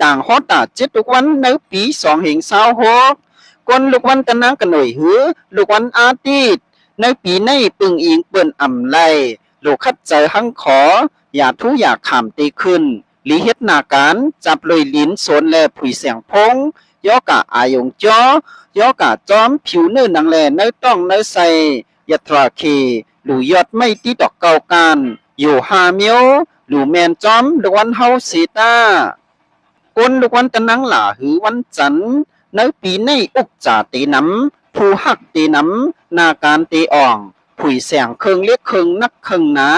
ต่างฮอตาเจ็ดลูกวันในปี2026ก้นลูกวันตะนางกันหน่อยหือลูกวันอาทิตย์ในปีในปึงอิงเปิ้นอ่ำไลลูกคัดเจอหังขออย่าทุอยากขามตีขึ้นหลีเฮ็ดนาการจับเลยลิ้นสนแลผุยเสียงพงย่อกะอายงจ้อย่อกะจอมผิวเนื้อหนังแลเนื้อต้องเนื้อใสยัตราเคหลูยอดไม่ตีดอกเก่ากันอยู่หาเมียวหลูแมนจอมลูกวันเฮาสีตาก้นลูกวันตะนังหล่าหือวันจันในปีในอุกจ่าตีน้ำผู้หักตีน้ำนาการตีอ่องผุยเสียงเคิงเล็กเคิงนักเคิงหนา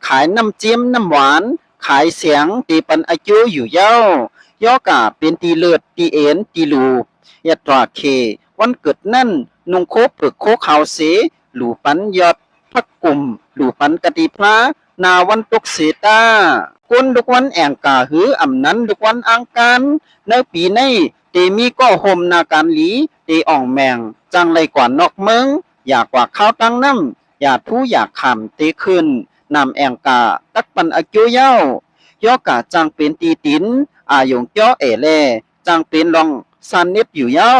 ขายน้ำเจียมน้ำหวานขายเสียงตีปันอายุอยู่เย้าย่อกะเป็นตีเลือดตีเอ็นตีลูยัตราเควันเกิดนั่นนุงโคปึกโคขาวเสหลูปันยอดพักกลุ่มหลูปันกติพระนาวันตกเสตาก้นลูกวันแองกาหืออ่ำนั้นลูกวันอังการในปีในเตมีก็โฮมนาการหลีเตอ่องแมงจังไรกว่านอกเมืองอยากกว่าข้าวตั้งน้ำอยากทูอยากขำเตขึ้นนำแองกาตักปันอายุเย้าย่อกะจังเป็นตีตินอายงจ้อเอเลจังเป็นลองซันเน็บอยู่เย้า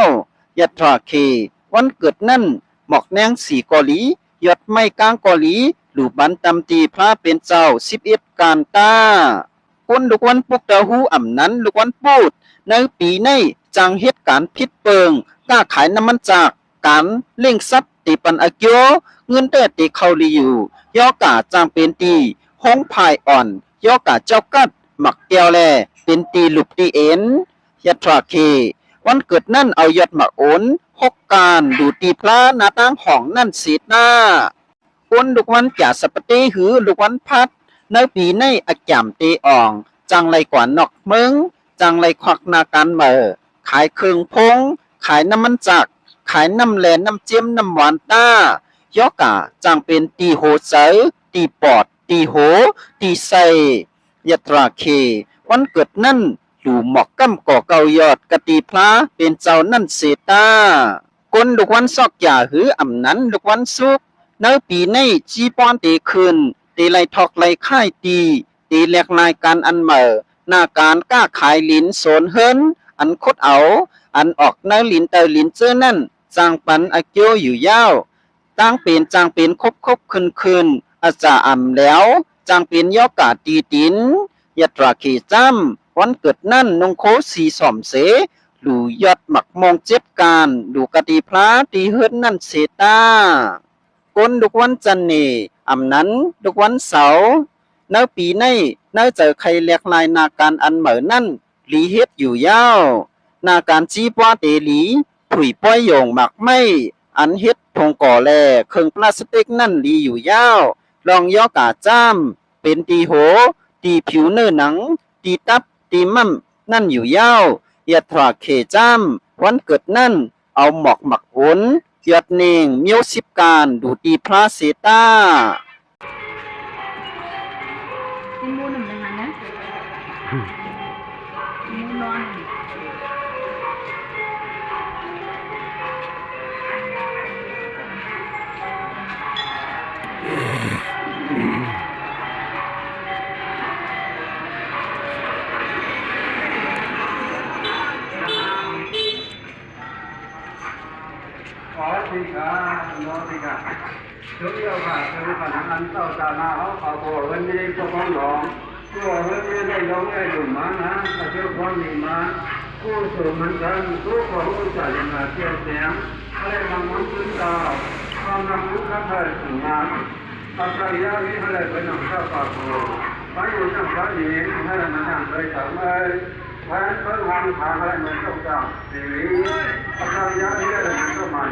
ยัตราเควันเกิดนั่นหมอกแนงสีกอลียอดไม่กลางกอลีหลูบันตำตีพระเป็นเจ้า11การตาคนลูกวันปุกตะหูอ่ำนั้นลูกวันปูดในปีในจังเหตุการณ์พิษเปิงกล้าขายน้ำมันจากการเล่งซับตีปันอาโยเงินแต่ตีเขาลีอยู่ย่อกะจังเป็นตีห้องพายอ่อนย่อกะเจ้ากัดหมักเตียวแลเป็นตีลุกตีเอ็นยัตราเควันเกิดนั่นเอายอดหมักโอนหกการดูตีพระนาตั้งห้องนั่นสีหน้าคนลูกวันจ่าสปเตหือลูกวันพัดในปีในอาจามตีอ่องจังไรกว่านอกเมืองจังไรควักนาการเมอขายเครื่องพงขายน้ำมันจักขายน้ำแลน้ำเจียมน้ำหวานต้ายอกะจังเป็นตีโหเสอตีปอดตีโหตีไซยัตราเควันเกิดนั่นหลู่หมอกกั้มก่อเกายอดกตีพระเป็นเจ้านั่นเสตาก้นลูกวันซอกอย่าหืออ่ำนั้นลูกวันซุกในปีในจีป้อนตีคืนตีไลทอกไลค่ายตีตีแหลกนายการอันเหมอหน้าการกล้าขายลิ้นโสนเฮินอันคดเอาอันออกในลิ้นเตอลิ้นเจอนั่นจางปันอากิโยอยู่ยาวตั้งเป็นจางเป็นคบคืนอาจาอ่ำแล้วจางเป็นยอกาตีตินยัตราขีจ้ำวันเกิดนั่นนงโคสีสอมเสหลู่ยอดหมักมองเจ็บการดูกติพระตีเฮิรนนั่นเสตาก้นลูกวันจันเนอ่ำนั้นลูกวันเสาร์ในปีในในเจอใครเรียกลายนาการอันเหมือนนั่นหลีเฮ็ดอยู่ยาวนาการจีป้าเตหลีผุยป้อยโยงหมักไม่อันเฮ็ดทงก่อแลเครื่องพลาสติกนั่นหลีอยู่ยาวลองย่อกาจ้ำเป็นตีโหตีผิวเนื้อหนังตีตับตีมั่มนั่นอยู่ยาวยัตราเคจ้ำวันเกิดนั่นเอาหมอกหมักโอนยอดเนงเมียวสิบการดูตีพระเสตามูหนึ่งเลยนะมูนอนที่กาโนติกาทุกอย่างค่ะทุกขณะนั้นเจ้าตาหน้าเขาบอกวันนี้ก็ต้องหลงตัววันนี้ได้ลงได้ดุมานะถ้าเจ้าคนมีมาผู้สูงมันกันทุกคนผู้จ่ายมาเที่ยวเสียงอะไรบางมันขึ้นต่อความนำทุกข์ข้าพเจ้าถึงมาปัจจัยนี้อะไรเป็นน้ำข้าวปลาโคไปอยู่ช่างฟ้าหญิงให้เรามาทำเลยแต่ไม่แทนเพิ่มความทางอะไรเหมือนเจ้าเจ้าสิ่งนี้ปัจจัยนี้อะไรก็มา